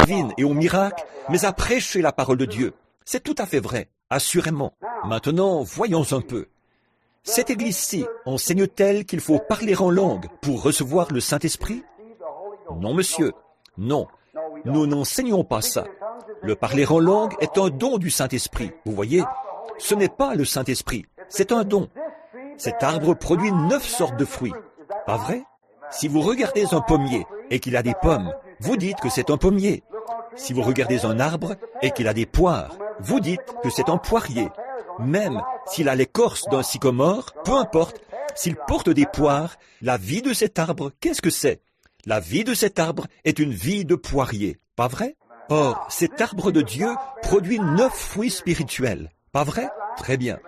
divine et aux miracles, mais à prêcher la parole de Dieu. C'est tout à fait vrai, assurément. Maintenant, voyons un peu. Cette Église-ci enseigne-t-elle qu'il faut parler en langue pour recevoir le Saint-Esprit? Non, monsieur, non. Nous n'enseignons pas ça. Le parler en langue est un don du Saint-Esprit. Vous voyez, ce n'est pas le Saint-Esprit, c'est un don. Cet arbre produit 9 sortes de fruits. Pas vrai? Si vous regardez un pommier et qu'il a des pommes, vous dites que c'est un pommier. Si vous regardez un arbre et qu'il a des poires, vous dites que c'est un poirier. Même s'il a l'écorce d'un sycomore, peu importe, s'il porte des poires, la vie de cet arbre, qu'est-ce que c'est? La vie de cet arbre est une vie de poirier, pas vrai? Or, cet arbre de Dieu produit 9 fruits spirituels, pas vrai? Très bien.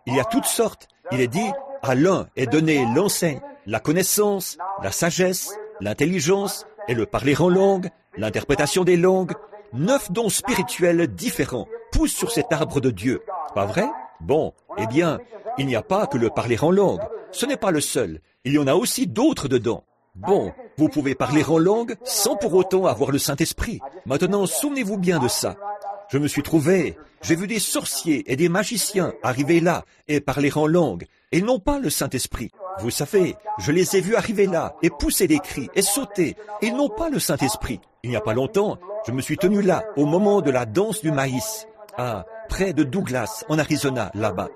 Il y a toutes sortes. Il est dit, à l'un est donné l'enseigne, la connaissance, la sagesse, l'intelligence et le parler en langue, l'interprétation des langues. 9 dons spirituels différents poussent sur cet arbre de Dieu, pas vrai? Bon, eh bien, il n'y a pas que le parler en langue. Ce n'est pas le seul. Il y en a aussi d'autres dedans. Bon, vous pouvez parler en langue sans pour autant avoir le Saint-Esprit. Maintenant, souvenez-vous bien de ça. Je me suis trouvé, j'ai vu des sorciers et des magiciens arriver là et parler en langue. Ils n'ont pas le Saint-Esprit. Vous savez, je les ai vus arriver là et pousser des cris et sauter. Ils n'ont pas le Saint-Esprit. Il n'y a pas longtemps, je me suis tenu là au moment de la danse du maïs, près de Douglas, en Arizona, là-bas.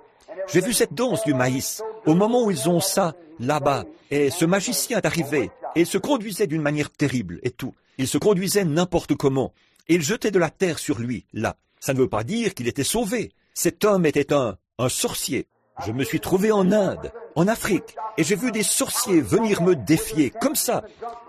J'ai vu cette danse du maïs, au moment où ils ont ça, là-bas, et ce magicien est arrivé, et il se conduisait d'une manière terrible, et tout. Il se conduisait n'importe comment, et il jetait de la terre sur lui, là. Ça ne veut pas dire qu'il était sauvé. Cet homme était un sorcier. Je me suis trouvé en Inde, en Afrique, et j'ai vu des sorciers venir me défier, comme ça,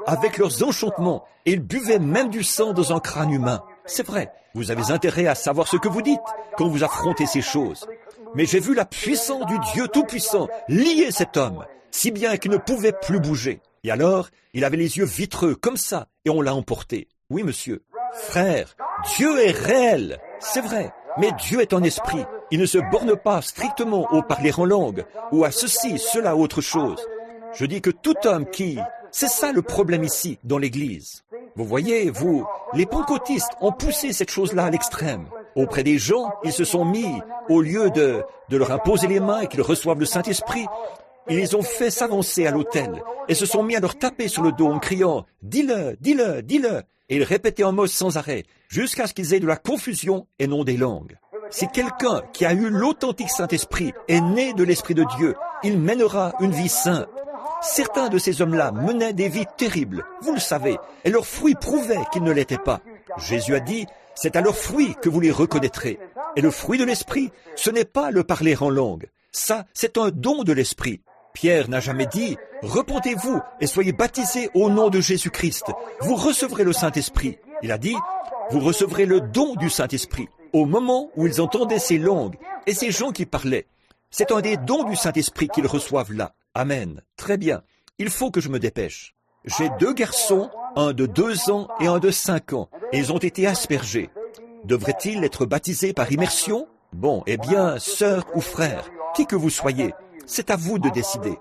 avec leurs enchantements, et ils buvaient même du sang dans un crâne humain. C'est vrai, vous avez intérêt à savoir ce que vous dites quand vous affrontez ces choses. Mais j'ai vu la puissance du Dieu Tout-Puissant lier cet homme, si bien qu'il ne pouvait plus bouger. Et alors, il avait les yeux vitreux comme ça, et on l'a emporté. Oui, monsieur. Frère, Dieu est réel, c'est vrai, mais Dieu est en esprit. Il ne se borne pas strictement au parler en langue, ou à ceci, cela, autre chose. Je dis que tout homme qui... C'est ça le problème ici, dans l'Église. Vous voyez, vous, les pentecôtistes ont poussé cette chose-là à l'extrême. Auprès des gens, ils se sont mis, au lieu de leur imposer les mains et qu'ils reçoivent le Saint-Esprit, ils les ont fait s'avancer à l'autel et se sont mis à leur taper sur le dos en criant « Dis-le, dis-le, dis-le » et ils répétaient en mot sans arrêt, jusqu'à ce qu'ils aient de la confusion et non des langues. Si quelqu'un qui a eu l'authentique Saint-Esprit est né de l'Esprit de Dieu, il mènera une vie sainte. Certains de ces hommes-là menaient des vies terribles, vous le savez, et leurs fruits prouvaient qu'ils ne l'étaient pas. Jésus a dit, c'est à leurs fruits que vous les reconnaîtrez. Et le fruit de l'Esprit, ce n'est pas le parler en langue. Ça, c'est un don de l'Esprit. Pierre n'a jamais dit, repentez-vous et soyez baptisés au nom de Jésus-Christ. Vous recevrez le Saint-Esprit. Il a dit, vous recevrez le don du Saint-Esprit. Au moment où ils entendaient ces langues et ces gens qui parlaient, c'est un des dons du Saint-Esprit qu'ils reçoivent là. Amen. Très bien. Il faut que je me dépêche. J'ai 2 garçons, un de 2 ans et un de 5 ans, et ils ont été aspergés. Devraient-ils être baptisés par immersion? Bon, eh bien, sœur ou frère, qui que vous soyez, c'est à vous de décider.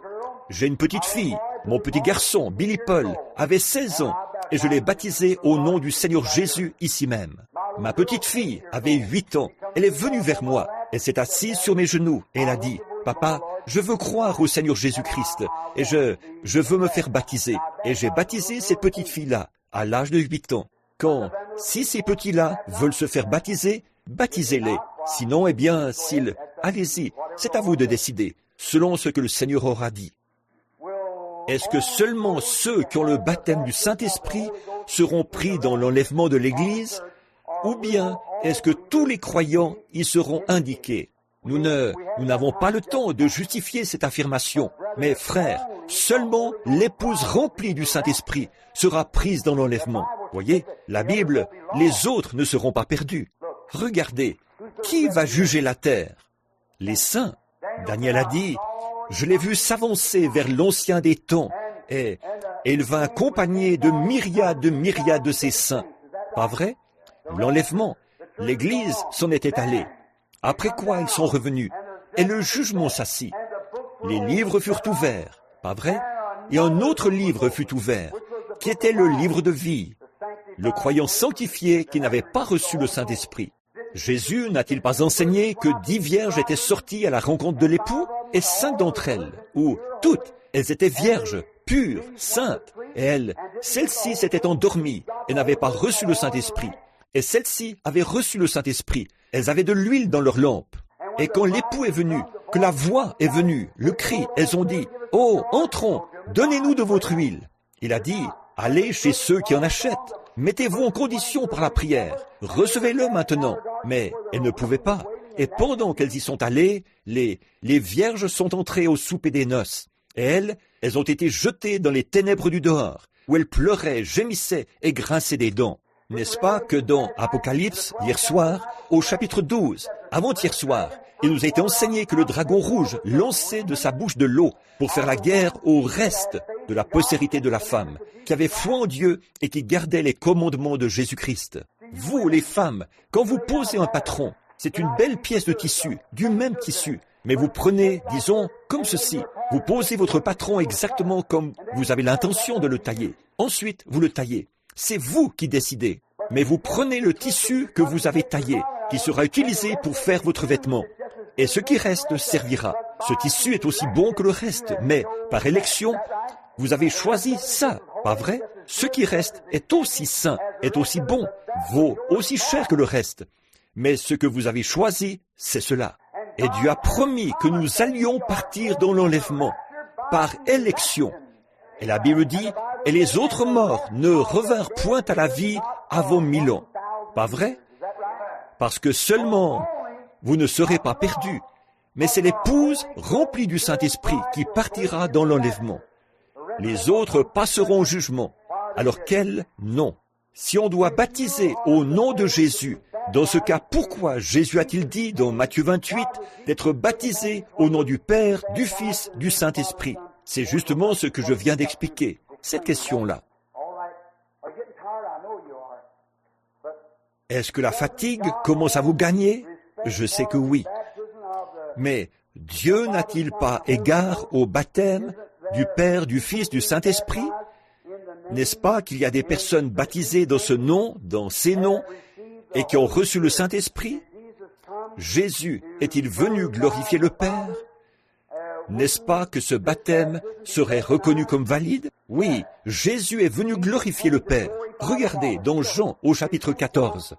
J'ai une petite fille, mon petit garçon, Billy Paul, avait 16 ans, et je l'ai baptisé au nom du Seigneur Jésus ici même. Ma petite fille avait 8 ans, elle est venue vers moi, elle s'est assise sur mes genoux, et elle a dit, « Papa, je veux croire au Seigneur Jésus-Christ, et je veux me faire baptiser. » Et j'ai baptisé cette petite fille-là, à l'âge de 8 ans. Si ces petits-là veulent se faire baptiser, baptisez-les. Sinon, eh bien, allez-y, c'est à vous de décider, selon ce que le Seigneur aura dit. Est-ce que seulement ceux qui ont le baptême du Saint-Esprit seront pris dans l'enlèvement de l'Église, ou bien est-ce que tous les croyants y seront indiqués? Nous n'avons pas le temps de justifier cette affirmation, mais frères, seulement l'épouse remplie du Saint-Esprit sera prise dans l'enlèvement. Voyez, la Bible, les autres ne seront pas perdus. Regardez, qui va juger la terre? Les saints. Daniel a dit, je l'ai vu s'avancer vers l'ancien des temps, et il va accompagner de myriades de ses saints. Pas vrai? L'enlèvement, l'Église s'en était allée. Après quoi ils sont revenus, et le jugement s'assit. Les livres furent ouverts, pas vrai? Et un autre livre fut ouvert, qui était le livre de vie. le croyant sanctifié qui n'avait pas reçu le Saint-Esprit. Jésus n'a-t-il pas enseigné que 10 vierges étaient sorties à la rencontre de l'époux, et 5 d'entre elles, ou toutes, elles étaient vierges, pures, saintes, et elles, celles-ci s'étaient endormies et n'avaient pas reçu le Saint-Esprit. Et celles-ci avaient reçu le Saint-Esprit, elles avaient de l'huile dans leurs lampes. Et quand l'époux est venu, que la voix est venue, le cri, elles ont dit, « Oh, entrons, donnez-nous de votre huile. » Il a dit, « Allez chez ceux qui en achètent. Mettez-vous en condition par la prière. Recevez-le maintenant. » Mais elles ne pouvaient pas. Et pendant qu'elles y sont allées, les vierges sont entrées au souper des noces. Et elles ont été jetées dans les ténèbres du dehors, où elles pleuraient, gémissaient et grinçaient des dents. N'est-ce pas que dans Apocalypse, hier soir, au chapitre 12, avant-hier soir, il nous a été enseigné que le dragon rouge lançait de sa bouche de l'eau pour faire la guerre au reste de la postérité de la femme, qui avait foi en Dieu et qui gardait les commandements de Jésus-Christ. Vous, les femmes, quand vous posez un patron, c'est une belle pièce de tissu, du même tissu, mais vous prenez, disons, comme ceci. Vous posez votre patron exactement comme vous avez l'intention de le tailler. Ensuite, vous le taillez. C'est vous qui décidez. Mais vous prenez le tissu que vous avez taillé, qui sera utilisé pour faire votre vêtement. Et ce qui reste servira. Ce tissu est aussi bon que le reste, mais par élection, vous avez choisi ça, pas vrai? Ce qui reste est aussi sain, est aussi bon, vaut aussi cher que le reste. Mais ce que vous avez choisi, c'est cela. Et Dieu a promis que nous allions partir dans l'enlèvement, par élection. Et la Bible dit, « Et les autres morts ne revinrent point à la vie avant 1000 ans. » Pas vrai? Parce que seulement, vous ne serez pas perdus, mais c'est l'épouse remplie du Saint-Esprit qui partira dans l'enlèvement. Les autres passeront au jugement, alors qu'elle, non. Si on doit baptiser au nom de Jésus, dans ce cas, pourquoi Jésus a-t-il dit dans Matthieu 28 d'être baptisé au nom du Père, du Fils, du Saint-Esprit? C'est justement ce que je viens d'expliquer, cette question-là. Est-ce que la fatigue commence à vous gagner? Je sais que oui. Mais Dieu n'a-t-il pas égard au baptême du Père, du Fils, du Saint-Esprit? N'est-ce pas qu'il y a des personnes baptisées dans ce nom, dans ces noms, et qui ont reçu le Saint-Esprit? Jésus est-il venu glorifier le Père? N'est-ce pas que ce baptême serait reconnu comme valide? Oui, Jésus est venu glorifier le Père. Regardez, dans Jean, au chapitre 14,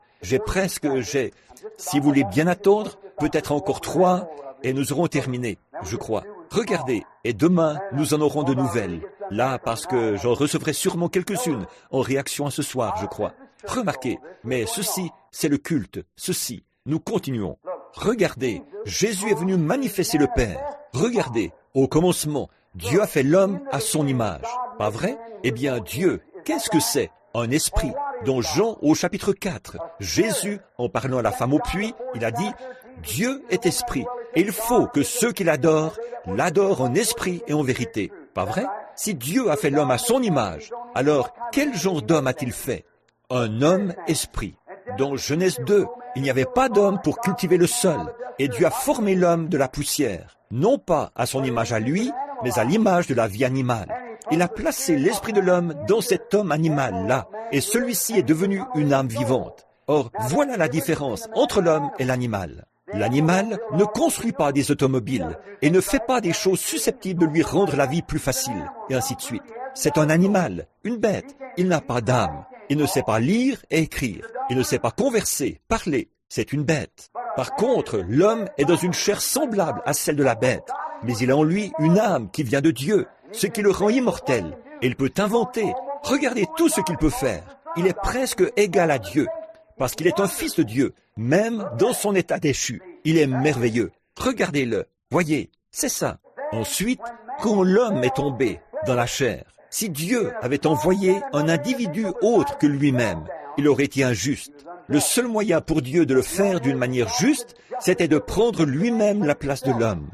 si vous voulez bien attendre, peut-être encore 3, et nous aurons terminé, je crois. Regardez, et demain, nous en aurons de nouvelles. Là, parce que j'en recevrai sûrement quelques-unes en réaction à ce soir, je crois. Remarquez, mais ceci, c'est le culte, ceci. Nous continuons. Regardez, Jésus est venu manifester le Père. Regardez, au commencement, Dieu a fait l'homme à son image. Pas vrai? Eh bien, Dieu, qu'est-ce que c'est? Un esprit. Dans Jean, au chapitre 4, Jésus, en parlant à la femme au puits, il a dit, « Dieu est esprit, et il faut que ceux qui l'adorent en esprit et en vérité. » Pas vrai? Si Dieu a fait l'homme à son image, alors quel genre d'homme a-t-il fait? Un homme esprit. Dans Genèse 2, il n'y avait pas d'homme pour cultiver le sol, et Dieu a formé l'homme de la poussière, non pas à son image à lui, mais à l'image de la vie animale. Il a placé l'esprit de l'homme dans cet homme animal-là, et celui-ci est devenu une âme vivante. Or, voilà la différence entre l'homme et l'animal. L'animal ne construit pas des automobiles et ne fait pas des choses susceptibles de lui rendre la vie plus facile, et ainsi de suite. C'est un animal, une bête. Il n'a pas d'âme. Il ne sait pas lire et écrire. Il ne sait pas converser, parler. C'est une bête. Par contre, l'homme est dans une chair semblable à celle de la bête, mais il a en lui une âme qui vient de Dieu, ce qui le rend immortel. Et il peut inventer. Regardez tout ce qu'il peut faire. Il est presque égal à Dieu, parce qu'il est un fils de Dieu, même dans son état déchu. Il est merveilleux. Regardez-le. Voyez, c'est ça. Ensuite, quand l'homme est tombé dans la chair, si Dieu avait envoyé un individu autre que lui-même, il aurait été injuste. Le seul moyen pour Dieu de le faire d'une manière juste, c'était de prendre lui-même la place de l'homme.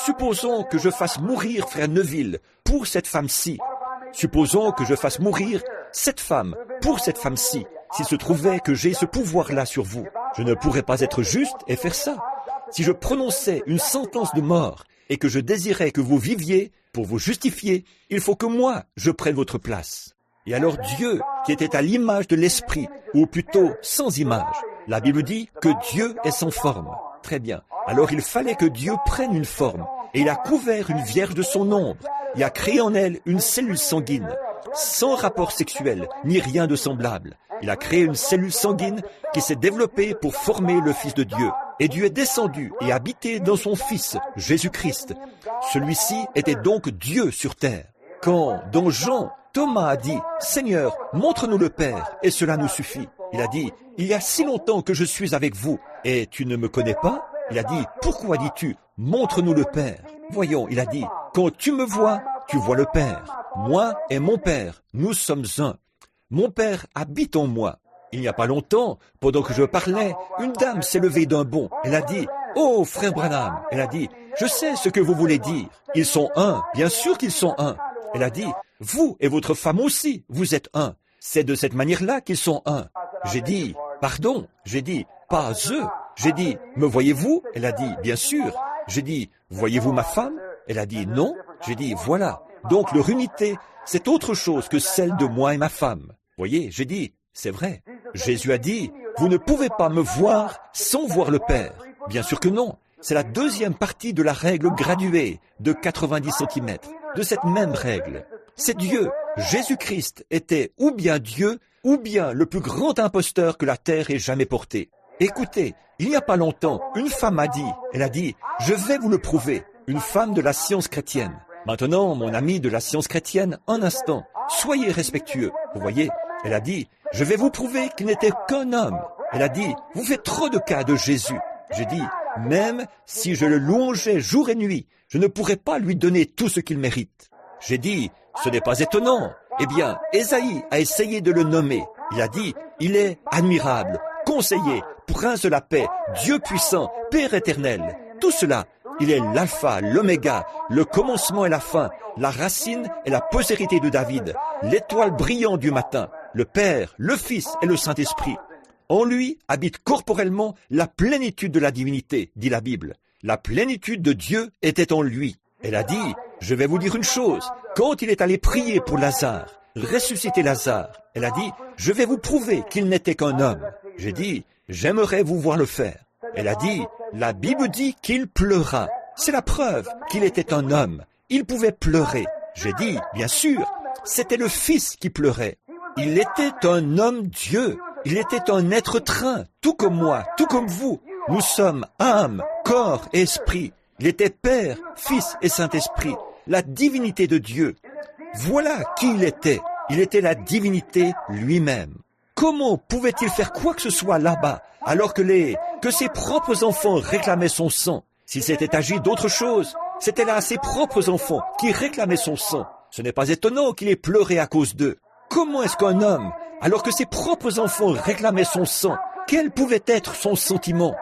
Supposons que je fasse mourir frère Neville pour cette femme-ci. Supposons que je fasse mourir cette femme pour cette femme-ci. S'il se trouvait que j'ai ce pouvoir-là sur vous, je ne pourrais pas être juste et faire ça. Si je prononçais une sentence de mort et que je désirais que vous viviez, pour vous justifier, il faut que moi, je prenne votre place. Et alors Dieu, qui était à l'image de l'Esprit, ou plutôt sans image, la Bible dit que Dieu est sans forme. Très bien. Alors il fallait que Dieu prenne une forme, et il a couvert une vierge de son ombre, et a créé en elle une cellule sanguine, sans rapport sexuel, ni rien de semblable. Il a créé une cellule sanguine qui s'est développée pour former le Fils de Dieu. Et Dieu est descendu et habité dans son Fils, Jésus-Christ. Celui-ci était donc Dieu sur terre. Quand, dans Jean, Thomas a dit « Seigneur, montre-nous le Père, et cela nous suffit ». Il a dit « Il y a si longtemps que je suis avec vous, et tu ne me connais pas ?» Il a dit « Pourquoi dis-tu « Montre-nous le Père » Voyons, il a dit « Quand tu me vois, tu vois le Père. Moi et mon Père, nous sommes un. Mon Père habite en moi. » Il n'y a pas longtemps, pendant que je parlais, une dame s'est levée d'un bond. Elle a dit « Oh, frère Branham !» Elle a dit « Je sais ce que vous voulez dire. Ils sont un, bien sûr qu'ils sont un. » Elle a dit « Vous et votre femme aussi, vous êtes un. C'est de cette manière-là qu'ils sont un. » J'ai dit « Pardon ?» J'ai dit « Pas eux. » J'ai dit « Me voyez-vous ?» Elle a dit « Bien sûr. » J'ai dit « Voyez-vous ma femme ?» Elle a dit « Non. » J'ai dit « Voilà. Donc leur unité, c'est autre chose que celle de moi et ma femme. » Voyez, j'ai dit « C'est vrai. » Jésus a dit « Vous ne pouvez pas me voir sans voir le Père. » Bien sûr que non. C'est la deuxième partie de la règle graduée de 90 cm, de cette même règle. C'est Dieu. Jésus-Christ était ou bien Dieu, ou bien le plus grand imposteur que la terre ait jamais porté. Écoutez, il n'y a pas longtemps, une femme a dit, elle a dit « Je vais vous le prouver », une femme de la science chrétienne. Maintenant, mon ami de la science chrétienne, un instant, soyez respectueux. Vous voyez, elle a dit « Je vais vous prouver qu'il n'était qu'un homme ». Elle a dit « Vous faites trop de cas de Jésus ». J'ai dit « Même si je le louangeais jour et nuit, je ne pourrais pas lui donner tout ce qu'il mérite ». J'ai dit « Ce n'est pas étonnant ». Eh bien, Ésaïe a essayé de le nommer. Il a dit « Il est admirable, conseiller, prince de la paix, Dieu puissant, Père éternel ». Tout cela, il est l'alpha, l'oméga, le commencement et la fin, la racine et la postérité de David, l'étoile brillante du matin, le Père, le Fils et le Saint-Esprit. En lui habite corporellement la plénitude de la divinité, dit la Bible. La plénitude de Dieu était en lui. Elle a dit, je vais vous dire une chose, quand il est allé prier pour Lazare, ressusciter Lazare, elle a dit, je vais vous prouver qu'il n'était qu'un homme. J'ai dit, j'aimerais vous voir le faire. Elle a dit, la Bible dit qu'il pleura. C'est la preuve qu'il était un homme. Il pouvait pleurer. J'ai dit, bien sûr, c'était le Fils qui pleurait. Il était un homme Dieu. Il était un être train, tout comme moi, tout comme vous. Nous sommes âme, corps et esprit. Il était Père, Fils et Saint-Esprit, la divinité de Dieu. Voilà qui il était. Il était la divinité lui-même. Comment pouvait-il faire quoi que ce soit là-bas, alors que ses propres enfants réclamaient son sang? S'il s'était agi d'autre chose, c'était là ses propres enfants qui réclamaient son sang. Ce n'est pas étonnant qu'il ait pleuré à cause d'eux. Comment est-ce qu'un homme, alors que ses propres enfants réclamaient son sang, quel pouvait être son sentiment?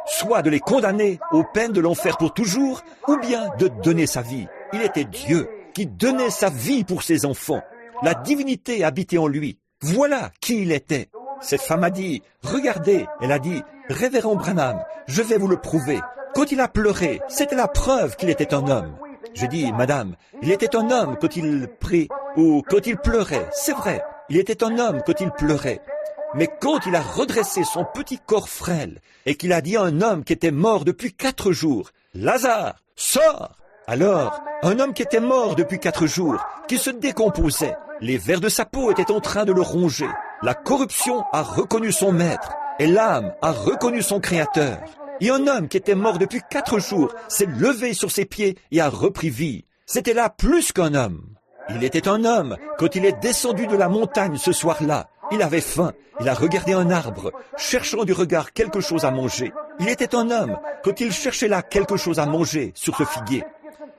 Soit de les condamner aux peines de l'enfer pour toujours, ou bien de donner sa vie. Il était Dieu qui donnait sa vie pour ses enfants. La divinité habitait en lui. Voilà qui il était. Cette femme a dit, regardez, elle a dit, Révérend Branham, je vais vous le prouver. Quand il a pleuré, c'était la preuve qu'il était un homme. J'ai dit, madame, il était un homme quand il prie ou quand il pleurait. C'est vrai, il était un homme quand il pleurait. Mais quand il a redressé son petit corps frêle et qu'il a dit à un homme qui était mort depuis 4 jours, Lazare, sors! Alors, un homme qui était mort depuis 4 jours, qui se décomposait, les vers de sa peau étaient en train de le ronger. La corruption a reconnu son maître et l'âme a reconnu son créateur. Et un homme qui était mort depuis 4 jours s'est levé sur ses pieds et a repris vie. C'était là plus qu'un homme. Il était un homme quand il est descendu de la montagne ce soir-là. Il avait faim. Il a regardé un arbre, cherchant du regard quelque chose à manger. Il était un homme quand il cherchait là quelque chose à manger sur ce figuier.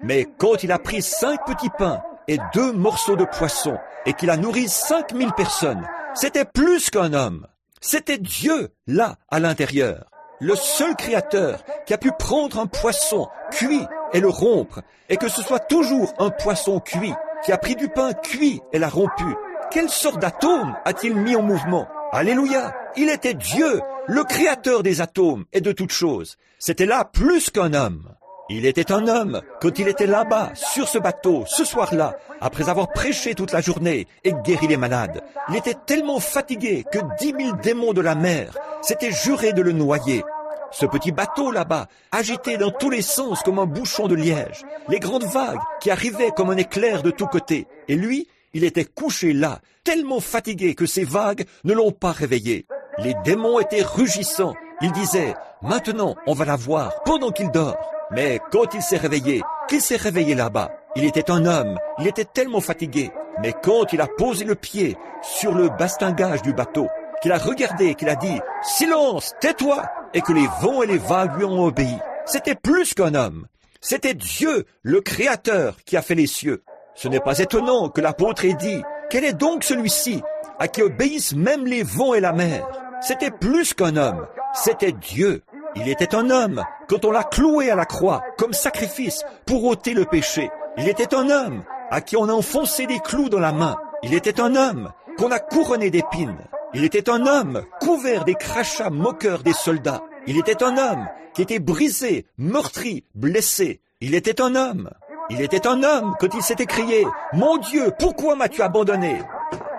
Mais quand il a pris 5 petits pains et 2 morceaux de poisson et qu'il a nourri 5000 personnes, c'était plus qu'un homme. C'était Dieu, là, à l'intérieur. Le seul créateur qui a pu prendre un poisson cuit et le rompre, et que ce soit toujours un poisson cuit, qui a pris du pain cuit et l'a rompu. Quelle sorte d'atome a-t-il mis en mouvement? Alléluia! Il était Dieu, le créateur des atomes et de toutes choses. C'était là plus qu'un homme. Il était un homme quand il était là-bas, sur ce bateau, ce soir-là, après avoir prêché toute la journée et guéri les malades. Il était tellement fatigué que 10 000 démons de la mer s'étaient jurés de le noyer. Ce petit bateau là-bas, agité dans tous les sens comme un bouchon de liège, les grandes vagues qui arrivaient comme un éclair de tous côtés. Et lui, il était couché là, tellement fatigué que ces vagues ne l'ont pas réveillé. Les démons étaient rugissants. Ils disaient, maintenant, on va la voir pendant qu'il dort. Mais quand il s'est réveillé, qu'il s'est réveillé là-bas, il était un homme, il était tellement fatigué. Mais quand il a posé le pied sur le bastingage du bateau, qu'il a regardé, qu'il a dit « Silence, tais-toi !» et que les vents et les vagues lui ont obéi. C'était plus qu'un homme. C'était Dieu, le Créateur, qui a fait les cieux. Ce n'est pas étonnant que l'apôtre ait dit « Quel est donc celui-ci à qui obéissent même les vents et la mer ?» C'était plus qu'un homme, c'était Dieu. Il était un homme quand on l'a cloué à la croix comme sacrifice pour ôter le péché. Il était un homme à qui on a enfoncé des clous dans la main. Il était un homme qu'on a couronné d'épines. Il était un homme couvert des crachats moqueurs des soldats. Il était un homme qui était brisé, meurtri, blessé. Il était un homme. Il était un homme quand il s'est écrié « Mon Dieu, pourquoi m'as-tu abandonné ?»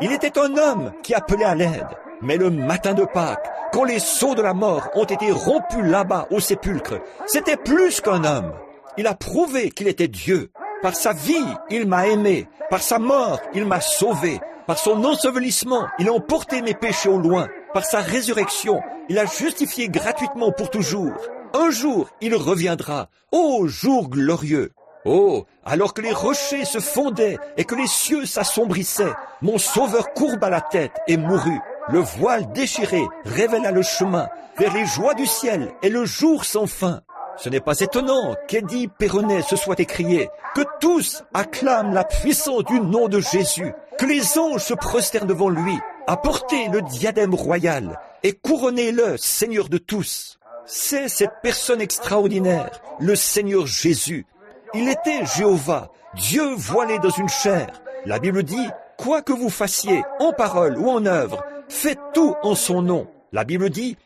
Il était un homme qui appelait à l'aide. Mais le matin de Pâques, quand les sceaux de la mort ont été rompus là-bas au sépulcre, c'était plus qu'un homme. Il a prouvé qu'il était Dieu. Par sa vie, il m'a aimé. Par sa mort, il m'a sauvé. Par son ensevelissement, il a emporté mes péchés au loin. Par sa résurrection, il a justifié gratuitement pour toujours. Un jour, il reviendra. Ô jour glorieux! Oh, alors que les rochers se fondaient et que les cieux s'assombrissaient, mon Sauveur courba la tête et mourut. Le voile déchiré révéla le chemin vers les joies du ciel et le jour sans fin. Ce n'est pas étonnant qu'Eddie Perronnet se soit écrié, que tous acclament la puissance du nom de Jésus, que les anges se prosternent devant lui, apportez le diadème royal et couronnez-le Seigneur de tous. C'est cette personne extraordinaire, le Seigneur Jésus. Il était Jéhovah, Dieu voilé dans une chair. La Bible dit, quoi que vous fassiez, en parole ou en œuvre, faites tout en son nom. La Bible dit,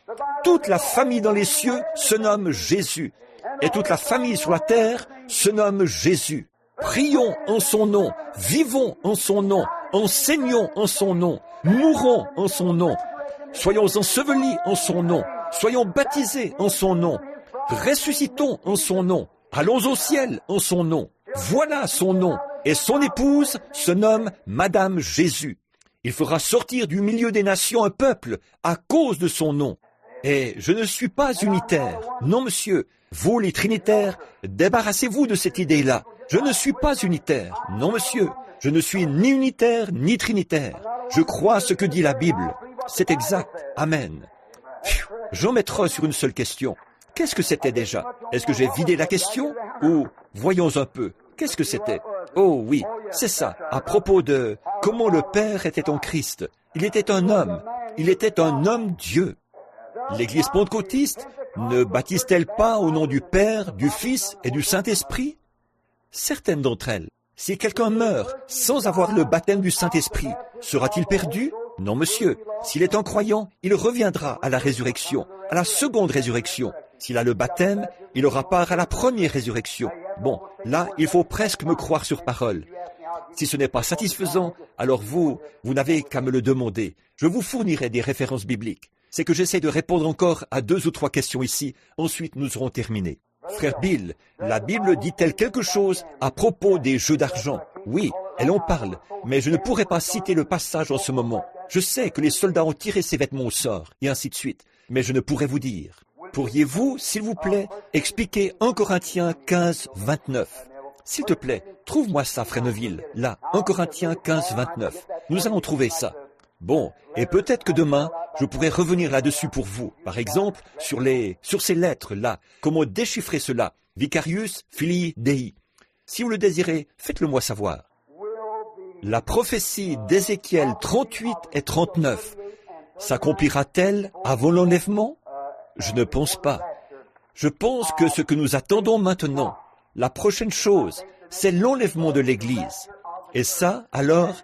toute la famille dans les cieux se nomme Jésus, et toute la famille sur la terre se nomme Jésus. Prions en son nom, vivons en son nom, enseignons en son nom, mourons en son nom, soyons ensevelis en son nom, soyons baptisés en son nom, ressuscitons en son nom, allons au ciel en son nom. Voilà son nom, et son épouse se nomme Madame Jésus. Il fera sortir du milieu des nations un peuple à cause de son nom. Et je ne suis pas unitaire. Non, monsieur. Vous, les trinitaires, débarrassez-vous de cette idée-là. Je ne suis pas unitaire. Non, monsieur. Je ne suis ni unitaire ni trinitaire. Je crois ce que dit la Bible. C'est exact. Amen. J'en mettrai sur une seule question. Qu'est-ce que c'était déjà? Est-ce que j'ai vidé la question? Ou, voyons un peu, qu'est-ce que c'était? Oh oui, c'est ça, à propos de comment le Père était en Christ. Il était un homme. Il était un homme Dieu. L'Église pentecôtiste ne baptise-t-elle pas au nom du Père, du Fils et du Saint-Esprit? Certaines d'entre elles. Si quelqu'un meurt sans avoir le baptême du Saint-Esprit, sera-t-il perdu? Non, monsieur. S'il est un croyant, il reviendra à la résurrection, à la seconde résurrection. S'il a le baptême, il aura part à la première résurrection. Bon, là, il faut presque me croire sur parole. Si ce n'est pas satisfaisant, alors vous n'avez qu'à me le demander. Je vous fournirai des références bibliques. C'est que j'essaie de répondre encore à 2 ou 3 questions ici. Ensuite, nous aurons terminé. Frère Bill, la Bible dit-elle quelque chose à propos des jeux d'argent? Oui, elle en parle, mais je ne pourrai pas citer le passage en ce moment. Je sais que les soldats ont tiré ses vêtements au sort, et ainsi de suite, mais je ne pourrai vous dire. Pourriez-vous, s'il vous plaît, expliquer 1 Corinthiens 15, 29? S'il te plaît, trouve-moi ça, Frère Neville, là, 1 Corinthiens 15, 29. Nous allons trouver ça. Bon, et peut-être que demain, je pourrai revenir là-dessus pour vous. Par exemple, sur ces lettres-là, comment déchiffrer cela? Vicarius Filii Dei. Si vous le désirez, faites-le moi savoir. La prophétie d'Ézéchiel 38 et 39 s'accomplira-t-elle avant l'enlèvement? Je ne pense pas. Je pense que ce que nous attendons maintenant, la prochaine chose, c'est l'enlèvement de l'Église. Et ça, alors,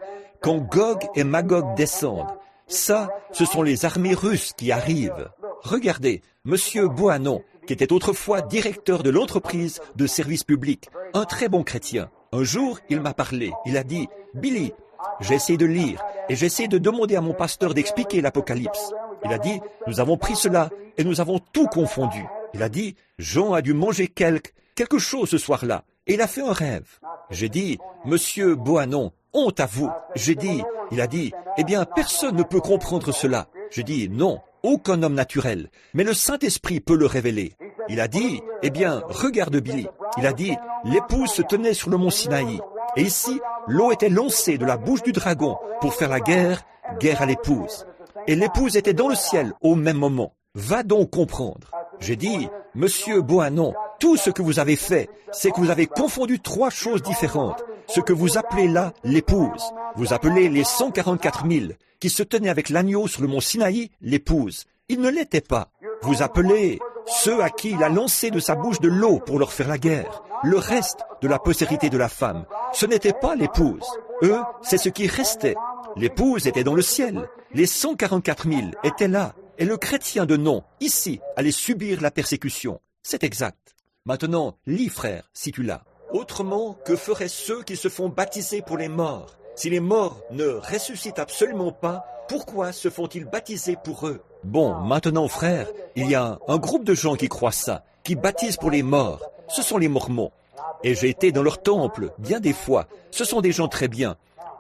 quand Gog et Magog descendent, ça, ce sont les armées russes qui arrivent. Regardez, Monsieur Bohanon, qui était autrefois directeur de l'entreprise de service public, un très bon chrétien. Un jour, il m'a parlé. Il a dit, « Billy, j'ai essayé de lire et j'ai essayé de demander à mon pasteur d'expliquer l'Apocalypse. » Il a dit, « Nous avons pris cela et nous avons tout confondu. » Il a dit, « Jean a dû manger quelque chose ce soir-là. » Et il a fait un rêve. J'ai dit, « Monsieur Bohannon, honte à vous. » Il a dit, « Eh bien, personne ne peut comprendre cela. » J'ai dit, « Non, aucun homme naturel, mais le Saint-Esprit peut le révéler. » Il a dit, « Eh bien, regarde Billy. » Il a dit, « L'épouse se tenait sur le mont Sinaï. Et ici, l'eau était lancée de la bouche du dragon pour faire la guerre à l'épouse. Et l'épouse était dans le ciel au même moment. Va donc comprendre. » J'ai dit, « Monsieur Bohannon, tout ce que vous avez fait, c'est que vous avez confondu trois choses différentes. Ce que vous appelez là l'épouse. Vous appelez les 144 000 qui se tenaient avec l'agneau sur le mont Sinaï l'épouse. Ils ne l'étaient pas. Vous appelez ceux à qui il a lancé de sa bouche de l'eau pour leur faire la guerre. Le reste de la postérité de la femme, ce n'était pas l'épouse. Eux, c'est ce qui restait. L'épouse était dans le ciel. Les 144 000 étaient là. Et le chrétien de nom, ici, allait subir la persécution. C'est exact. Maintenant, lis, frère, si tu l'as. Autrement, que feraient ceux qui se font baptiser pour les morts? Si les morts ne ressuscitent absolument pas, pourquoi se font-ils baptiser pour eux? Bon, maintenant, frère, il y a un groupe de gens qui croient ça, qui baptisent pour les morts. Ce sont les Mormons. Et j'ai été dans leur temple, bien des fois. Ce sont des gens très bien.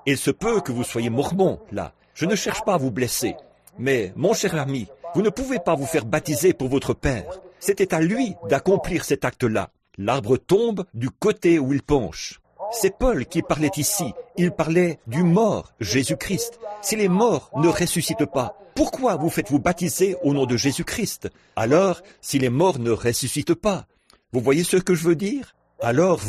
Il se peut que vous soyez Mormon, là. Je ne cherche pas à vous blesser. Mais, mon cher ami, vous ne pouvez pas vous faire baptiser pour votre père. C'était à lui d'accomplir cet acte-là. L'arbre tombe du côté où il penche. C'est Paul qui parlait ici. Il parlait du mort, Jésus-Christ. Si les morts ne ressuscitent pas, pourquoi vous faites-vous baptiser au nom de Jésus-Christ? Alors, si les morts ne ressuscitent pas, vous voyez ce que je veux dire? Alors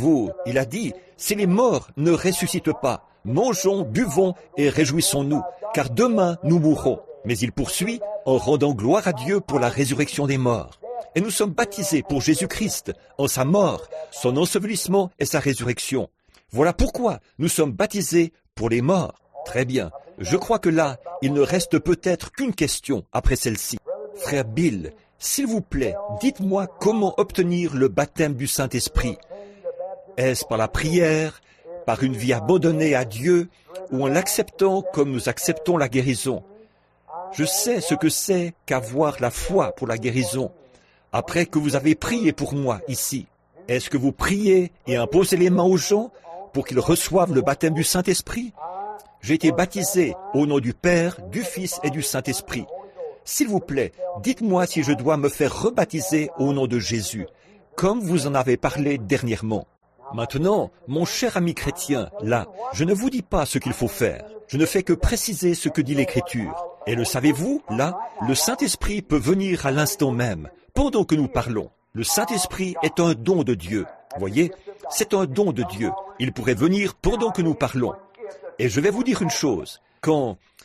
il a dit, si les morts ne ressuscitent pas, mangeons, buvons et réjouissons-nous, car demain nous mourrons. Mais il poursuit en rendant gloire à Dieu pour la résurrection des morts. Et nous sommes baptisés pour Jésus-Christ en sa mort, son ensevelissement et sa résurrection. Voilà pourquoi nous sommes baptisés pour les morts. Très bien. Je crois que là, il ne reste peut-être qu'une question après celle-ci. Frère Bill, s'il vous plaît, dites-moi comment obtenir le baptême du Saint-Esprit. Est-ce par la prière, par une vie abandonnée à Dieu, ou en l'acceptant comme nous acceptons la guérison? Je sais ce que c'est qu'avoir la foi pour la guérison. Après que vous avez prié pour moi ici, est-ce que vous priez et imposez les mains aux gens pour qu'ils reçoivent le baptême du Saint-Esprit? J'ai été baptisé au nom du Père, du Fils et du Saint-Esprit. S'il vous plaît, dites-moi si je dois me faire rebaptiser au nom de Jésus, comme vous en avez parlé dernièrement. Maintenant, mon cher ami chrétien, là, je ne vous dis pas ce qu'il faut faire. Je ne fais que préciser ce que dit l'Écriture. Et le savez-vous, là, le Saint-Esprit peut venir à l'instant même, pendant que nous parlons. Le Saint-Esprit est un don de Dieu. Voyez, c'est un don de Dieu. Il pourrait venir pendant que nous parlons. Et je vais vous dire une chose.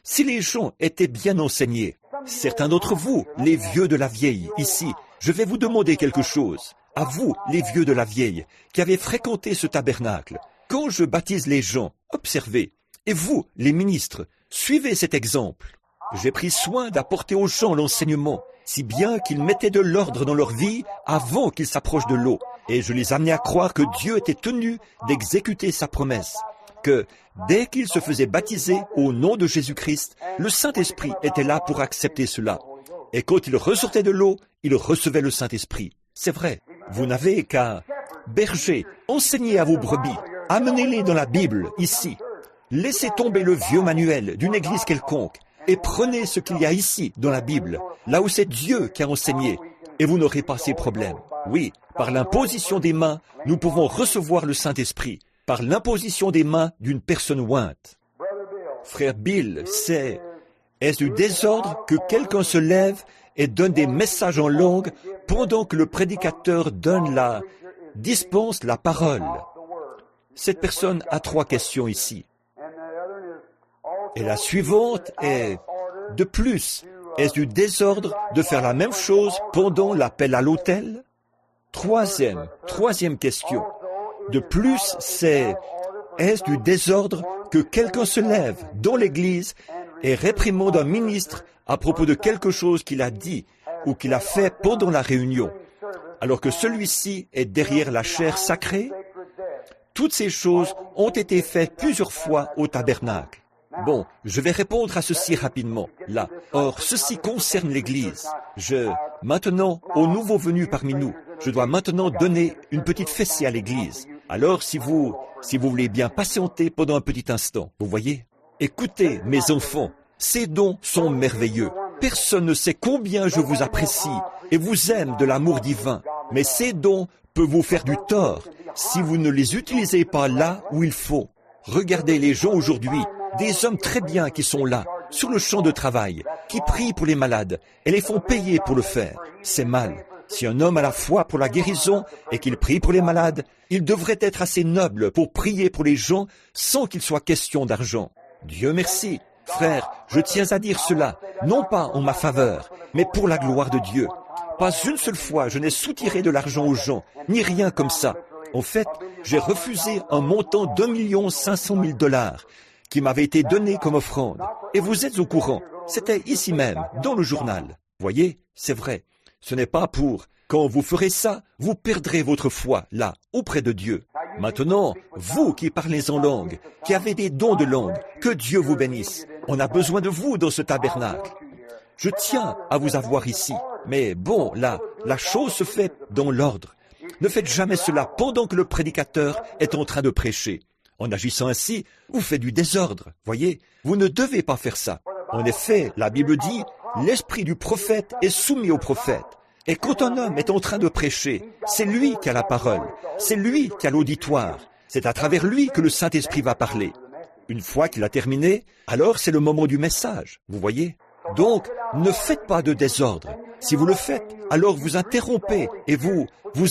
Si les gens étaient bien enseignés, certains d'entre vous, les vieux de la vieille, ici, je vais vous demander quelque chose. À vous, les vieux de la vieille, qui avez fréquenté ce tabernacle, quand je baptise les gens, observez. Et vous, les ministres, suivez cet exemple. J'ai pris soin d'apporter aux gens l'enseignement, si bien qu'ils mettaient de l'ordre dans leur vie avant qu'ils s'approchent de l'eau. Et je les amenais à croire que Dieu était tenu d'exécuter sa promesse, que dès qu'ils se faisaient baptiser au nom de Jésus-Christ, le Saint-Esprit était là pour accepter cela. Et quand ils ressortaient de l'eau, ils recevaient le Saint-Esprit. C'est vrai, vous n'avez qu'à berger, enseigner à vos brebis, amenez-les dans la Bible, ici. Laissez tomber le vieux manuel d'une église quelconque et prenez ce qu'il y a ici dans la Bible, là où c'est Dieu qui a enseigné, et vous n'aurez pas ces problèmes. Oui, par l'imposition des mains, nous pouvons recevoir le Saint-Esprit, par l'imposition des mains d'une personne ointe. Frère Bill, est-ce du désordre que quelqu'un se lève et donne des messages en langue pendant que le prédicateur dispense la parole? Cette personne a 3 questions ici. Et la suivante est, de plus, est-ce du désordre de faire la même chose pendant l'appel à l'autel? Troisième question. De plus, est-ce du désordre que quelqu'un se lève dans l'église et réprimande un ministre à propos de quelque chose qu'il a dit ou qu'il a fait pendant la réunion? alors que celui-ci est derrière la chair sacrée? Toutes ces choses ont été faites plusieurs fois au tabernacle. Bon, je vais répondre à ceci rapidement, là. Or, ceci concerne l'Église. Maintenant, aux nouveaux venus parmi nous, je dois maintenant donner une petite fessée à l'Église. Alors, si vous voulez bien patienter pendant un petit instant, vous voyez? Écoutez, mes enfants, ces dons sont merveilleux. Personne ne sait combien je vous apprécie et vous aime de l'amour divin. Mais ces dons peuvent vous faire du tort si vous ne les utilisez pas là où il faut. Regardez les gens aujourd'hui, des hommes très bien qui sont là, sur le champ de travail, qui prient pour les malades et les font payer pour le faire. C'est mal. Si un homme a la foi pour la guérison et qu'il prie pour les malades, il devrait être assez noble pour prier pour les gens sans qu'il soit question d'argent. Dieu merci. Frère, je tiens à dire cela, non pas en ma faveur, mais pour la gloire de Dieu. Pas une seule fois je n'ai soutiré de l'argent aux gens, ni rien comme ça. En fait, j'ai refusé un montant d'1 500 000 $ qui m'avait été donné comme offrande. Et vous êtes au courant, c'était ici même, dans le journal. Voyez, c'est vrai. Ce n'est pas pour... Quand vous ferez ça, vous perdrez votre foi, là, auprès de Dieu. Maintenant, vous qui parlez en langue, qui avez des dons de langue, que Dieu vous bénisse. On a besoin de vous dans ce tabernacle. Je tiens à vous avoir ici. Mais bon, là, la chose se fait dans l'ordre. Ne faites jamais cela pendant que le prédicateur est en train de prêcher. En agissant ainsi, vous faites du désordre, voyez. Vous ne devez pas faire ça. En effet, la Bible dit, l'esprit du prophète est soumis au prophète. Et quand un homme est en train de prêcher, c'est lui qui a la parole, c'est lui qui a l'auditoire. C'est à travers lui que le Saint-Esprit va parler. Une fois qu'il a terminé, alors c'est le moment du message, vous voyez. Donc, ne faites pas de désordre. Si vous le faites, alors vous interrompez et vous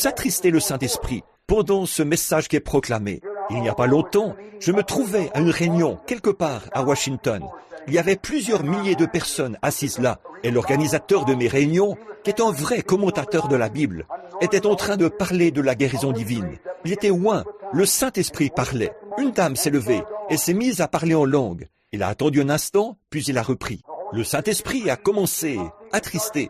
attristez le Saint-Esprit pendant ce message qui est proclamé. Il n'y a pas longtemps, je me trouvais à une réunion quelque part à Washington. Il y avait plusieurs milliers de personnes assises là, et l'organisateur de mes réunions, qui est un vrai commentateur de la Bible, était en train de parler de la guérison divine. Il était loin, le Saint-Esprit parlait. Une dame s'est levée et s'est mise à parler en langue. Il a attendu un instant, puis il a repris. Le Saint-Esprit a commencé, attristé.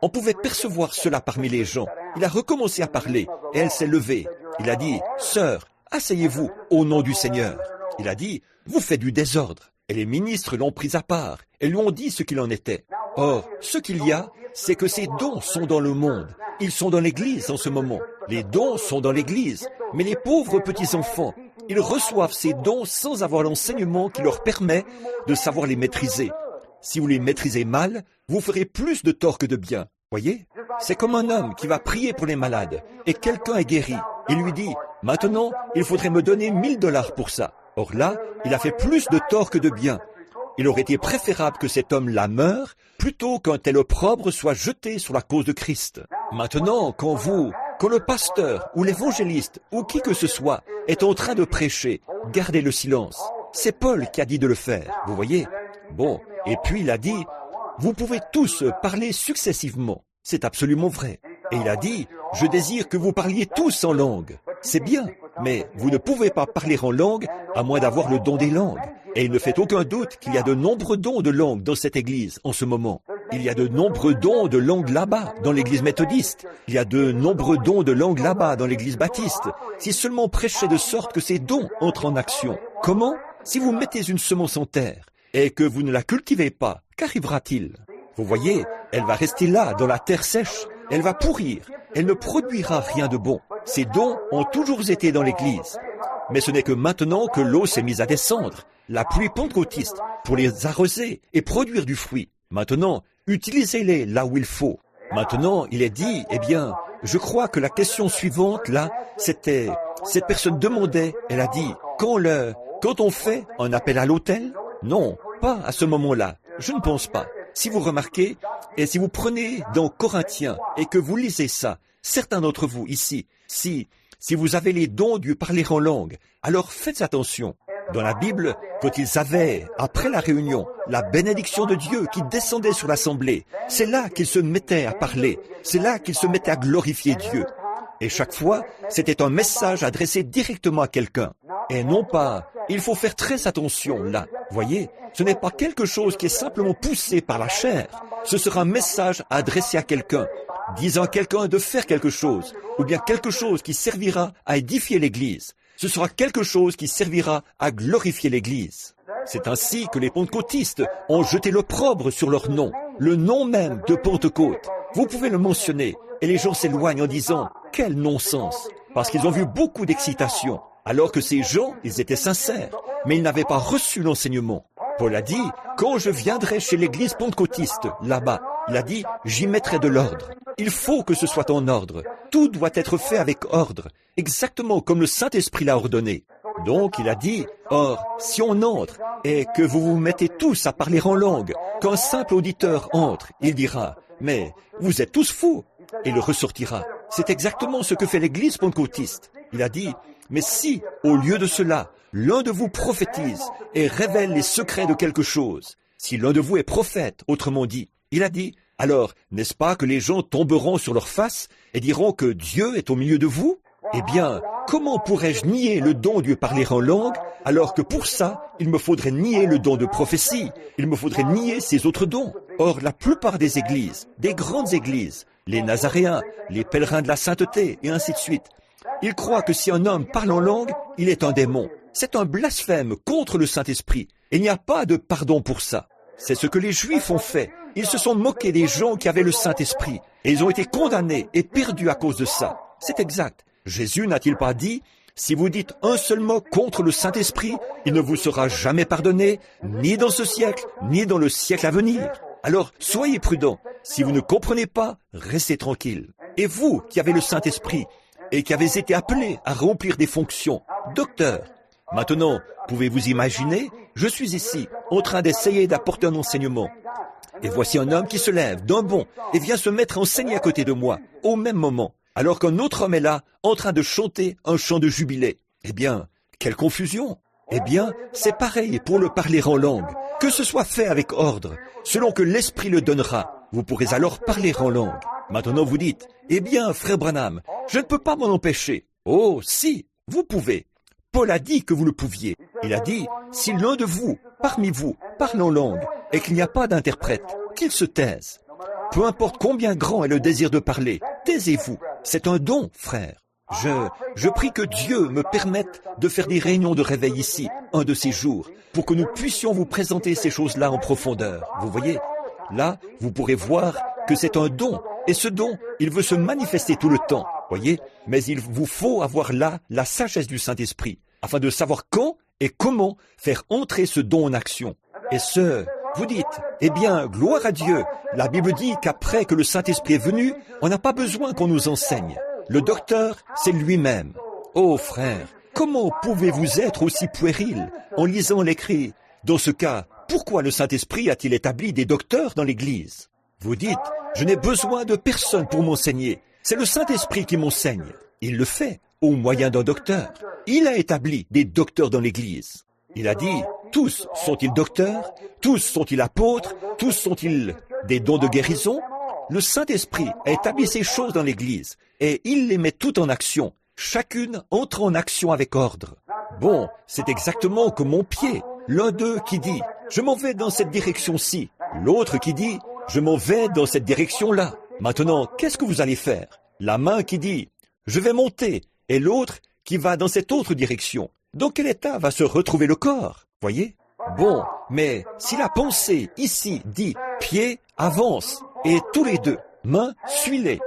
On pouvait percevoir cela parmi les gens. Il a recommencé à parler, et elle s'est levée. Il a dit, « Sœur, asseyez-vous au nom du Seigneur. » Il a dit, « Vous faites du désordre. » Et les ministres l'ont pris à part et lui ont dit ce qu'il en était. Or, ce qu'il y a, c'est que ces dons sont dans le monde. Ils sont dans l'Église en ce moment. Les dons sont dans l'Église. Mais les pauvres petits-enfants, ils reçoivent ces dons sans avoir l'enseignement qui leur permet de savoir les maîtriser. Si vous les maîtrisez mal, vous ferez plus de tort que de bien. Voyez? C'est comme un homme qui va prier pour les malades et quelqu'un est guéri. Il lui dit, « Maintenant, il faudrait me donner 1 000 $ pour ça. » Or là, il a fait plus de tort que de bien. Il aurait été préférable que cet homme-là meure plutôt qu'un tel opprobre soit jeté sur la cause de Christ. Maintenant, quand le pasteur ou l'évangéliste ou qui que ce soit est en train de prêcher, gardez le silence. C'est Paul qui a dit de le faire, vous voyez? Bon, et puis il a dit, vous pouvez tous parler successivement. C'est absolument vrai. Et il a dit, je désire que vous parliez tous en langue. C'est bien, mais vous ne pouvez pas parler en langue à moins d'avoir le don des langues. Et il ne fait aucun doute qu'il y a de nombreux dons de langue dans cette église en ce moment. Il y a de nombreux dons de langue là-bas, dans l'église méthodiste. Il y a de nombreux dons de langue là-bas, dans l'église baptiste. Si seulement on prêchait de sorte que ces dons entrent en action. Comment? Si vous mettez une semence en terre et que vous ne la cultivez pas, qu'arrivera-t-il? Vous voyez, elle va rester là, dans la terre sèche. Elle va pourrir. Elle ne produira rien de bon. Ces dons ont toujours été dans l'église. Mais ce n'est que maintenant que l'eau s'est mise à descendre, la pluie pentecôtiste, pour les arroser et produire du fruit. Maintenant, utilisez-les là où il faut. Maintenant, il est dit, eh bien, je crois que la question suivante, là, c'était, cette personne demandait, elle a dit, quand on fait un appel à l'autel? Non, pas à ce moment-là. Je ne pense pas. Si vous remarquez, et si vous prenez dans Corinthiens et que vous lisez ça, certains d'entre vous ici, si vous avez les dons du parler en langue, alors faites attention. Dans la Bible, quand ils avaient, après la réunion, la bénédiction de Dieu qui descendait sur l'assemblée, c'est là qu'ils se mettaient à parler, c'est là qu'ils se mettaient à glorifier Dieu. Et chaque fois, c'était un message adressé directement à quelqu'un. Et non pas, il faut faire très attention là. Voyez, ce n'est pas quelque chose qui est simplement poussé par la chair. Ce sera un message adressé à quelqu'un. disant à quelqu'un de faire quelque chose, ou bien quelque chose qui servira à édifier l'Église. Ce sera quelque chose qui servira à glorifier l'Église. C'est ainsi que les pentecôtistes ont jeté l'opprobre sur leur nom, le nom même de Pentecôte. Vous pouvez le mentionner, et les gens s'éloignent en disant « quel non-sens !» parce qu'ils ont vu beaucoup d'excitation, alors que ces gens, ils étaient sincères, mais ils n'avaient pas reçu l'enseignement. Paul a dit « quand je viendrai chez l'église pentecôtiste, là-bas », il a dit « j'y mettrai de l'ordre ». Il faut que ce soit en ordre. Tout doit être fait avec ordre, exactement comme le Saint-Esprit l'a ordonné. Donc il a dit « or, si on entre et que vous vous mettez tous à parler en langue, qu'un simple auditeur entre, il dira « mais vous êtes tous fous !» et il ressortira. C'est exactement ce que fait l'église pentecôtiste. Il a dit « mais si, au lieu de cela, l'un de vous prophétise et révèle les secrets de quelque chose, si l'un de vous est prophète, autrement dit, il a dit, alors n'est-ce pas que les gens tomberont sur leur face et diront que Dieu est au milieu de vous? Eh bien, comment pourrais-je nier le don de parler en langue, alors que pour ça, il me faudrait nier le don de prophétie, il me faudrait nier ces autres dons. Or, la plupart des églises, des grandes églises, les Nazaréens, les pèlerins de la sainteté, et ainsi de suite, ils croient que si un homme parle en langue, il est un démon. C'est un blasphème contre le Saint-Esprit. Il n'y a pas de pardon pour ça. C'est ce que les Juifs ont fait. Ils se sont moqués des gens qui avaient le Saint-Esprit. Et ils ont été condamnés et perdus à cause de ça. C'est exact. Jésus n'a-t-il pas dit, si vous dites un seul mot contre le Saint-Esprit, il ne vous sera jamais pardonné, ni dans ce siècle, ni dans le siècle à venir. Alors, soyez prudents. Si vous ne comprenez pas, restez tranquille. Et vous, qui avez le Saint-Esprit, et qui avez été appelés à remplir des fonctions, docteur. Maintenant, pouvez-vous imaginer, je suis ici, en train d'essayer d'apporter un enseignement. Et voici un homme qui se lève d'un bond et vient se mettre à enseigner à côté de moi, au même moment, alors qu'un autre homme est là, en train de chanter un chant de jubilé. Eh bien, quelle confusion! Eh bien, c'est pareil pour le parler en langue. Que ce soit fait avec ordre, selon que l'Esprit le donnera, vous pourrez alors parler en langue. Maintenant vous dites, eh bien, frère Branham, je ne peux pas m'en empêcher. Oh, si, vous pouvez. Paul a dit que vous le pouviez. Il a dit, si l'un de vous, parmi vous, parle en langue, et qu'il n'y a pas d'interprète, qu'il se taise. Peu importe combien grand est le désir de parler, taisez-vous. C'est un don, frère. Je prie que Dieu me permette de faire des réunions de réveil ici, un de ces jours, pour que nous puissions vous présenter ces choses-là en profondeur. Vous voyez, là, vous pourrez voir que c'est un don. Et ce don, il veut se manifester tout le temps, voyez. Mais il vous faut avoir là la sagesse du Saint-Esprit, afin de savoir quand et comment faire entrer ce don en action. Et vous dites, eh bien, gloire à Dieu. La Bible dit qu'après que le Saint-Esprit est venu, on n'a pas besoin qu'on nous enseigne. Le docteur, c'est lui-même. Oh frère, comment pouvez-vous être aussi puéril en lisant l'écrit? Dans ce cas, pourquoi le Saint-Esprit a-t-il établi des docteurs dans l'Église? Vous dites, je n'ai besoin de personne pour m'enseigner. C'est le Saint-Esprit qui m'enseigne. Il le fait au moyen d'un docteur. Il a établi des docteurs dans l'Église. Il a dit, tous sont-ils docteurs? Tous sont-ils apôtres? Tous sont-ils des dons de guérison? Le Saint-Esprit a établi ces choses dans l'Église et il les met toutes en action. Chacune entre en action avec ordre. Bon, c'est exactement comme mon pied. L'un d'eux qui dit, je m'en vais dans cette direction-ci. L'autre qui dit, je m'en vais dans cette direction-là. Maintenant, qu'est-ce que vous allez faire? La main qui dit, je vais monter, et l'autre qui va dans cette autre direction. Dans quel état va se retrouver le corps? Voyez? Bon, mais si la pensée ici dit, pied, avance, et tous les deux, main, suis-les.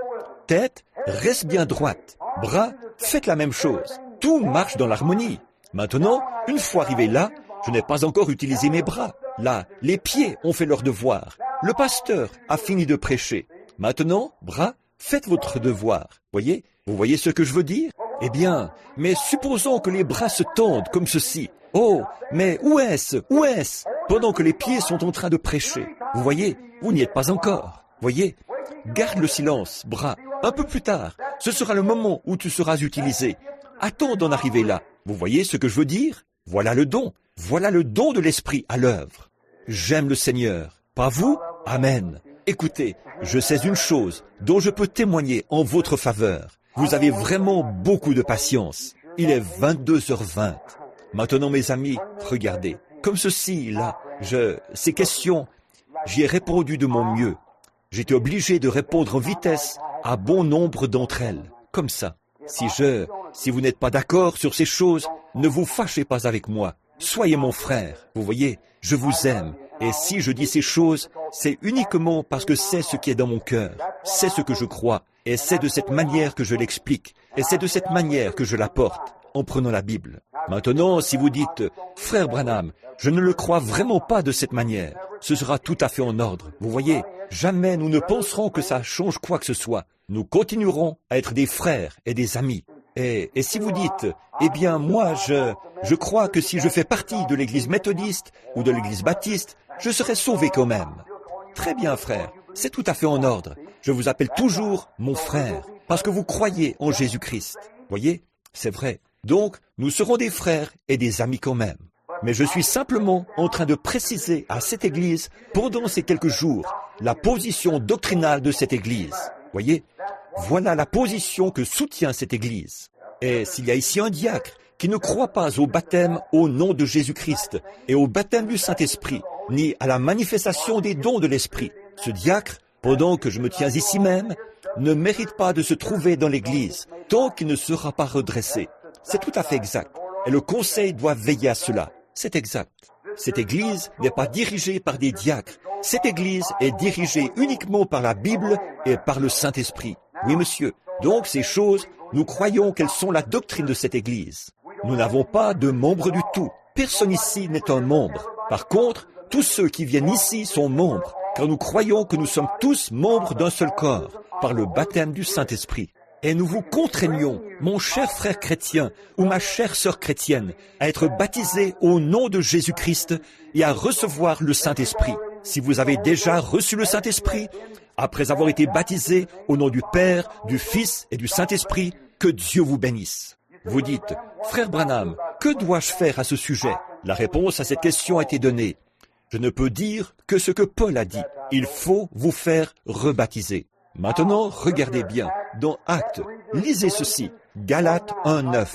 Tête, reste bien droite. Bras, faites la même chose. Tout marche dans l'harmonie. Maintenant, une fois arrivé là, je n'ai pas encore utilisé mes bras. Là, les pieds ont fait leur devoir. Le pasteur a fini de prêcher. Maintenant, bras, faites votre devoir. Voyez? Vous voyez ce que je veux dire? Eh bien, mais supposons que les bras se tendent comme ceci. Oh, mais où est-ce? Où est-ce? Pendant que les pieds sont en train de prêcher. Vous voyez? Vous n'y êtes pas encore. Voyez? Garde le silence, bras. Un peu plus tard, ce sera le moment où tu seras utilisé. Attends d'en arriver là. Vous voyez ce que je veux dire? Voilà le don. Voilà le don de l'Esprit à l'œuvre. J'aime le Seigneur. Pas vous? Amen. Écoutez, je sais une chose dont je peux témoigner en votre faveur. Vous avez vraiment beaucoup de patience. Il est 22h20. Maintenant, mes amis, regardez. Comme ceci, là, ces questions, j'y ai répondu de mon mieux. J'étais obligé de répondre en vitesse à bon nombre d'entre elles, comme ça. Si vous n'êtes pas d'accord sur ces choses, ne vous fâchez pas avec moi. Soyez mon frère. Vous voyez, je vous aime. Et si je dis ces choses, c'est uniquement parce que c'est ce qui est dans mon cœur. C'est ce que je crois. Et c'est de cette manière que je l'explique. Et c'est de cette manière que je l'apporte, en prenant la Bible. Maintenant, si vous dites, « Frère Branham, je ne le crois vraiment pas de cette manière », ce sera tout à fait en ordre. Vous voyez, jamais nous ne penserons que ça change quoi que ce soit. Nous continuerons à être des frères et des amis. Et si vous dites, eh bien, moi, je crois que si je fais partie de l'église méthodiste ou de l'église baptiste, je serai sauvé quand même. Très bien, frère, c'est tout à fait en ordre. Je vous appelle toujours mon frère, parce que vous croyez en Jésus-Christ. Voyez, c'est vrai. Donc, nous serons des frères et des amis quand même. Mais je suis simplement en train de préciser à cette église, pendant ces quelques jours, la position doctrinale de cette église. Voyez, voilà la position que soutient cette église. Et s'il y a ici un diacre qui ne croit pas au baptême au nom de Jésus-Christ et au baptême du Saint-Esprit, ni à la manifestation des dons de l'Esprit, ce diacre, pendant que je me tiens ici même, ne mérite pas de se trouver dans l'église tant qu'il ne sera pas redressé. C'est tout à fait exact. Et le conseil doit veiller à cela. C'est exact. Cette église n'est pas dirigée par des diacres. Cette église est dirigée uniquement par la Bible et par le Saint-Esprit. Oui, monsieur. Donc, ces choses, nous croyons qu'elles sont la doctrine de cette église. Nous n'avons pas de membres du tout. Personne ici n'est un membre. Par contre, tous ceux qui viennent ici sont membres, car nous croyons que nous sommes tous membres d'un seul corps, par le baptême du Saint-Esprit. Et nous vous contraignons, mon cher frère chrétien ou ma chère sœur chrétienne, à être baptisés au nom de Jésus-Christ et à recevoir le Saint-Esprit. Si vous avez déjà reçu le Saint-Esprit, après avoir été baptisé au nom du Père, du Fils et du Saint-Esprit, que Dieu vous bénisse. Vous dites, frère Branham, que dois-je faire à ce sujet? La réponse à cette question a été donnée. Je ne peux dire que ce que Paul a dit. Il faut vous faire rebaptiser. Maintenant, regardez bien. Dans Actes, lisez ceci. Galates 1:9.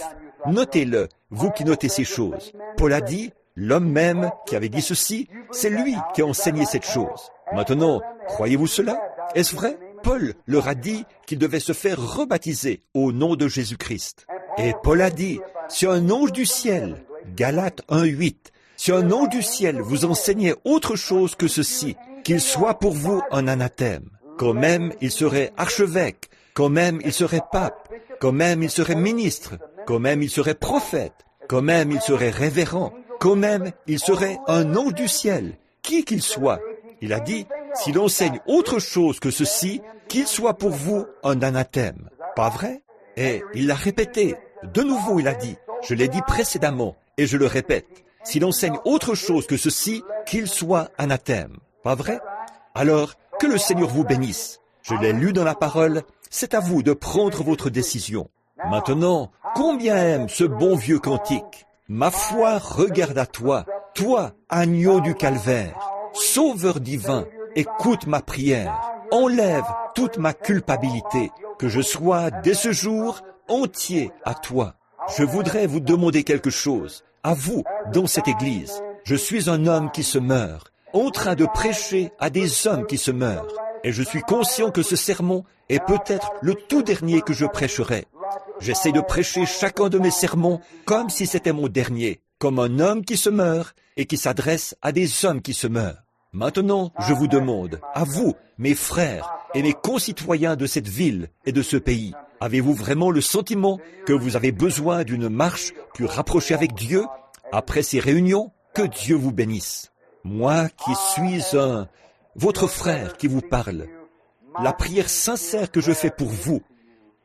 Notez-le, vous qui notez ces choses. Paul a dit, l'homme même qui avait dit ceci, c'est lui qui a enseigné cette chose. Maintenant, croyez-vous cela? Est-ce vrai? Paul leur a dit qu'il devait se faire rebaptiser au nom de Jésus-Christ. Et Paul a dit, si un ange du ciel, Galates 1:8, si un ange du ciel vous enseignait autre chose que ceci, qu'il soit pour vous un anathème, quand même il serait archevêque, quand même il serait pape, quand même il serait ministre, quand même il serait prophète, quand même il serait révérend, quand même il serait un ange du ciel, qui qu'il soit. Il a dit, s'il enseigne autre chose que ceci, qu'il soit pour vous un anathème. Pas vrai? Et il l'a répété. De nouveau, il a dit, je l'ai dit précédemment, et je le répète, s'il enseigne autre chose que ceci, qu'il soit anathème. Pas vrai? Alors, que le Seigneur vous bénisse. Je l'ai lu dans la parole, c'est à vous de prendre votre décision. Maintenant, combien aime ce bon vieux cantique? Ma foi regarde à toi, toi, agneau du calvaire, sauveur divin, écoute ma prière, enlève toute ma culpabilité, que je sois dès ce jour entier à toi. Je voudrais vous demander quelque chose, à vous, dans cette église. Je suis un homme qui se meurt, en train de prêcher à des hommes qui se meurent, et je suis conscient que ce sermon est peut-être le tout dernier que je prêcherai. J'essaie de prêcher chacun de mes sermons comme si c'était mon dernier, comme un homme qui se meurt et qui s'adresse à des hommes qui se meurent. Maintenant, je vous demande, à vous, mes frères et mes concitoyens de cette ville et de ce pays, avez-vous vraiment le sentiment que vous avez besoin d'une marche plus rapprochée avec Dieu après ces réunions? Que Dieu vous bénisse. Moi qui suis votre frère qui vous parle, la prière sincère que je fais pour vous,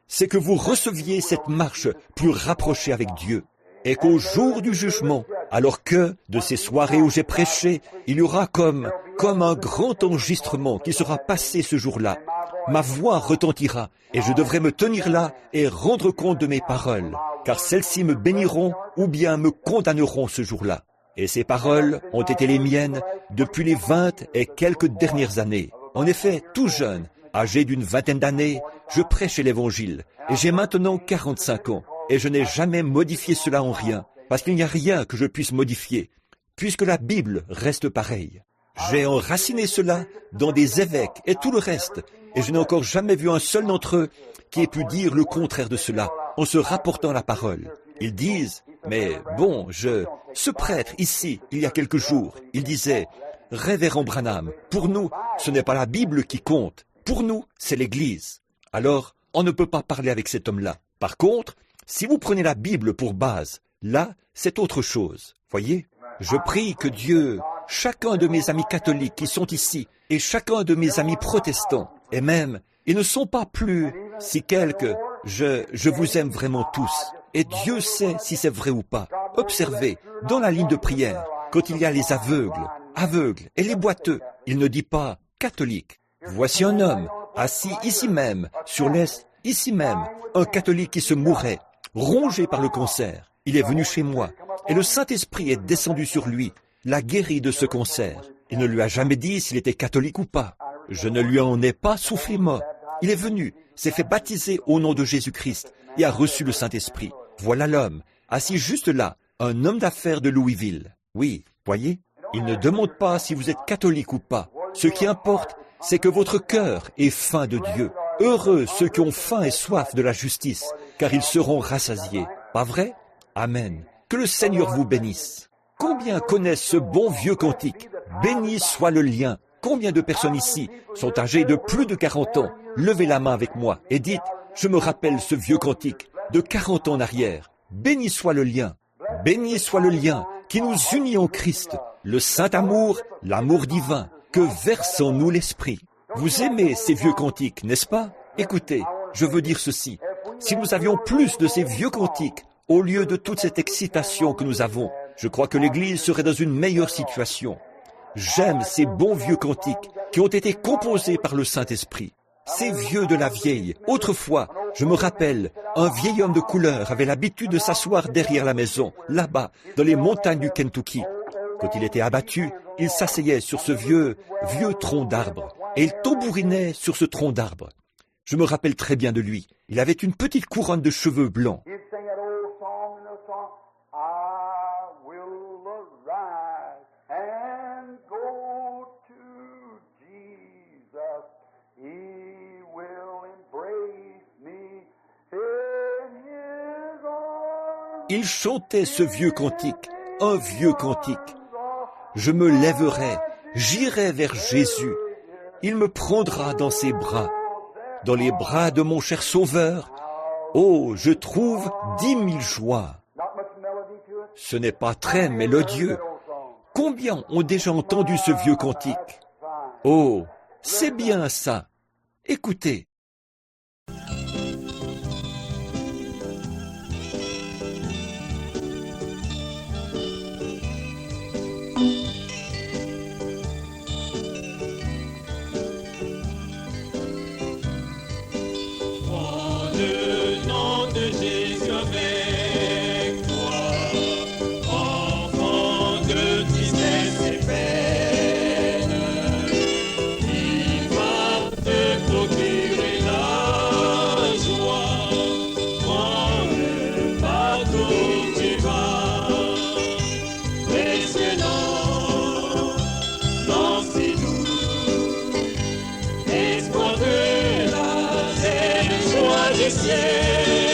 c'est que vous receviez cette marche plus rapprochée avec Dieu, et qu'au jour du jugement, alors que, de ces soirées où j'ai prêché, il y aura comme un grand enregistrement qui sera passé ce jour-là. Ma voix retentira, et je devrai me tenir là et rendre compte de mes paroles, car celles-ci me béniront ou bien me condamneront ce jour-là. Et ces paroles ont été les miennes depuis les 20 et quelques dernières années. En effet, tout jeune, âgé d'une vingtaine d'années, je prêchais l'Évangile, et j'ai maintenant 45 ans, et je n'ai jamais modifié cela en rien, parce qu'il n'y a rien que je puisse modifier, puisque la Bible reste pareille. J'ai enraciné cela dans des évêques et tout le reste, et je n'ai encore jamais vu un seul d'entre eux qui ait pu dire le contraire de cela, en se rapportant à la parole. Ils disent, mais bon, ce prêtre ici, il y a quelques jours, il disait, « Révérend Branham, pour nous, ce n'est pas la Bible qui compte, pour nous, c'est l'Église. » Alors, on ne peut pas parler avec cet homme-là. Par contre, si vous prenez la Bible pour base, là, c'est autre chose. Voyez, je prie que Dieu, chacun de mes amis catholiques qui sont ici, et chacun de mes amis protestants, et même, ils ne sont pas plus, si quelques, je vous aime vraiment tous. Et Dieu sait si c'est vrai ou pas. Observez, dans la ligne de prière, quand il y a les aveugles et les boiteux, il ne dit pas catholique. Voici un homme, assis ici même, sur l'est, ici même, un catholique qui se mourait, rongé par le cancer. Il est venu chez moi, et le Saint-Esprit est descendu sur lui, l'a guéri de ce cancer. Il ne lui a jamais dit s'il était catholique ou pas. Je ne lui en ai pas soufflé mot. Il est venu, s'est fait baptiser au nom de Jésus-Christ, et a reçu le Saint-Esprit. Voilà l'homme, assis juste là, un homme d'affaires de Louisville. Oui, voyez, il ne demande pas si vous êtes catholique ou pas. Ce qui importe, c'est que votre cœur est faim de Dieu. Heureux ceux qui ont faim et soif de la justice, car ils seront rassasiés. Pas vrai? Amen. Que le Seigneur vous bénisse. Combien connaissent ce bon vieux cantique? Béni soit le lien. Combien de personnes ici sont âgées de plus de 40 ans? Levez la main avec moi et dites, je me rappelle ce vieux cantique de 40 ans en arrière. Béni soit le lien. Béni soit le lien qui nous unit en Christ, le saint amour, l'amour divin, que verse en nous l'Esprit. Vous aimez ces vieux cantiques, n'est-ce pas? Écoutez, je veux dire ceci. Si nous avions plus de ces vieux cantiques, au lieu de toute cette excitation que nous avons, je crois que l'Église serait dans une meilleure situation. J'aime ces bons vieux cantiques qui ont été composés par le Saint-Esprit. Ces vieux de la vieille. Autrefois, je me rappelle, un vieil homme de couleur avait l'habitude de s'asseoir derrière la maison, là-bas, dans les montagnes du Kentucky. Quand il était abattu, il s'asseyait sur ce vieux tronc d'arbre, et il tambourinait sur ce tronc d'arbre. Je me rappelle très bien de lui. Il avait une petite couronne de cheveux blancs. Il chantait ce vieux cantique, un vieux cantique. Je me lèverai, j'irai vers Jésus. Il me prendra dans ses bras, dans les bras de mon cher Sauveur. Oh, je trouve 10 000 joies. Ce n'est pas très mélodieux. Combien ont déjà entendu ce vieux cantique? Oh, c'est bien ça. Écoutez. Ciel.